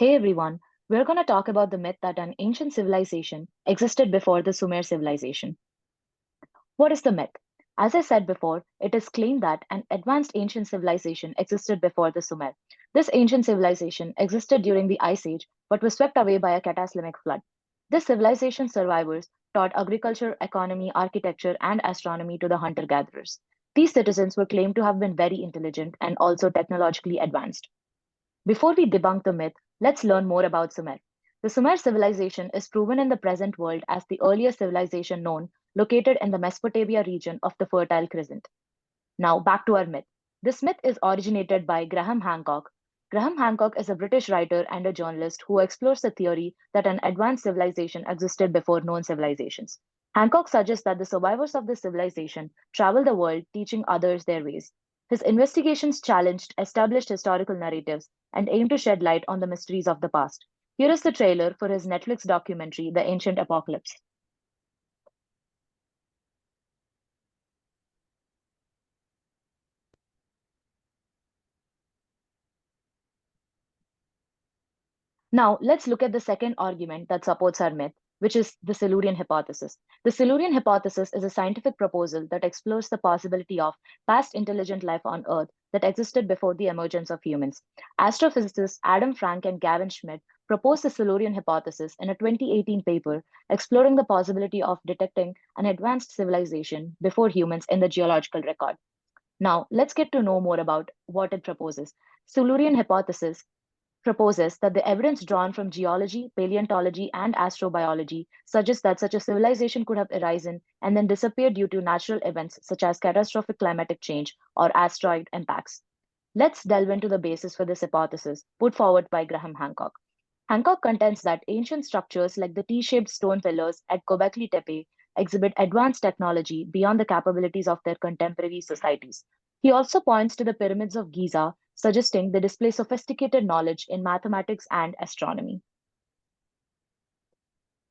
Hey everyone, we're going to talk about the myth that an ancient civilization existed before the Sumer civilization. What is the myth? As I said before, it is claimed that an advanced ancient civilization existed before the Sumer. This ancient civilization existed during the Ice Age but was swept away by a cataclysmic flood. This civilization's survivors taught agriculture, economy, architecture, and astronomy to the hunter gatherers. These citizens were claimed to have been very intelligent and also technologically advanced. Before we debunk the myth, let's learn more about Sumer. The Sumer civilization is proven in the present world as the earliest civilization known, located in the Mesopotamia region of the Fertile Crescent. Now, back to our myth. This myth is originated by Graham Hancock. Graham Hancock is a British writer and a journalist who explores the theory that an advanced civilization existed before known civilizations. Hancock suggests that the survivors of this civilization traveled the world teaching others their ways. His investigations challenged established historical narratives and aimed to shed light on the mysteries of the past. Here is the trailer for his Netflix documentary, The Ancient Apocalypse. Now, let's look at the second argument that supports our myth, which is the Silurian hypothesis. The Silurian hypothesis is a scientific proposal that explores the possibility of past intelligent life on Earth that existed before the emergence of humans. Astrophysicists Adam Frank and Gavin Schmidt proposed the Silurian hypothesis in a 2018 paper exploring the possibility of detecting an advanced civilization before humans in the geological record. Now, let's get to know more about what it proposes. Silurian hypothesis proposes that the evidence drawn from geology, paleontology, and astrobiology suggests that such a civilization could have arisen and then disappeared due to natural events such as catastrophic climatic change or asteroid impacts. Let's delve into the basis for this hypothesis put forward by Graham Hancock. Hancock contends that ancient structures like the T-shaped stone pillars at Göbekli Tepe exhibit advanced technology beyond the capabilities of their contemporary societies. He also points to the pyramids of Giza, suggesting they display sophisticated knowledge in mathematics and astronomy.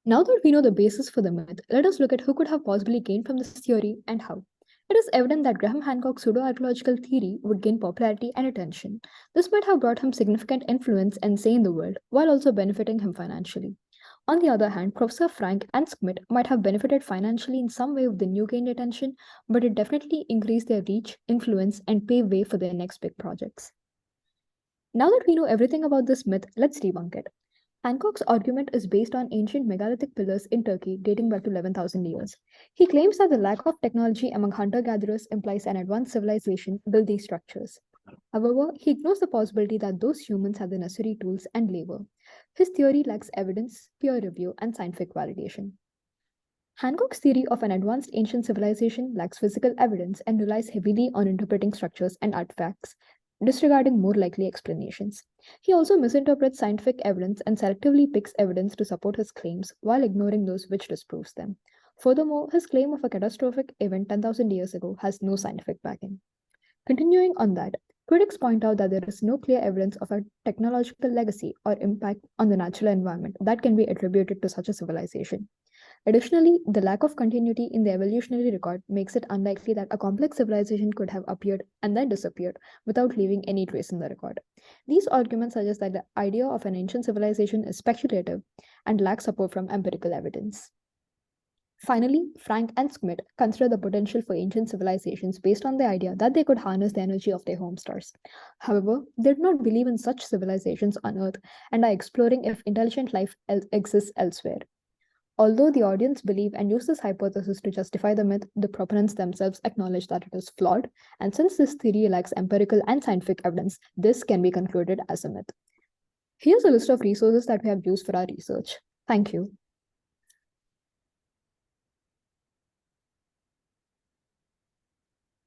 Now that we know the basis for the myth, let us look at who could have possibly gained from this theory and how. It is evident that Graham Hancock's pseudo-archaeological theory would gain popularity and attention. This might have brought him significant influence and say in the world, while also benefiting him financially. On the other hand, Professor Frank and Schmidt might have benefited financially in some way with the new gained attention, but it definitely increased their reach, influence, and paved way for their next big projects. Now that we know everything about this myth, let's debunk it. Hancock's argument is based on ancient megalithic pillars in Turkey dating back to 11,000 years. He claims that the lack of technology among hunter-gatherers implies an advanced civilization built these structures. However, he ignores the possibility that those humans had the necessary tools and labor. His theory lacks evidence, peer review, and scientific validation. Hancock's theory of an advanced ancient civilization lacks physical evidence and relies heavily on interpreting structures and artifacts, disregarding more likely explanations. He also misinterprets scientific evidence and selectively picks evidence to support his claims while ignoring those which disproves them. Furthermore, his claim of a catastrophic event 10,000 years ago has no scientific backing. Continuing on that, critics point out that there is no clear evidence of a technological legacy or impact on the natural environment that can be attributed to such a civilization. Additionally, the lack of continuity in the evolutionary record makes it unlikely that a complex civilization could have appeared and then disappeared without leaving any trace in the record. These arguments suggest that the idea of an ancient civilization is speculative and lacks support from empirical evidence. Finally, Frank and Schmidt consider the potential for ancient civilizations based on the idea that they could harness the energy of their home stars. However, they do not believe in such civilizations on Earth and are exploring if intelligent life exists elsewhere. Although the audience believe and use this hypothesis to justify the myth, the proponents themselves acknowledge that it is flawed, and since this theory lacks empirical and scientific evidence, this can be concluded as a myth. Here's a list of resources that we have used for our research. Thank you.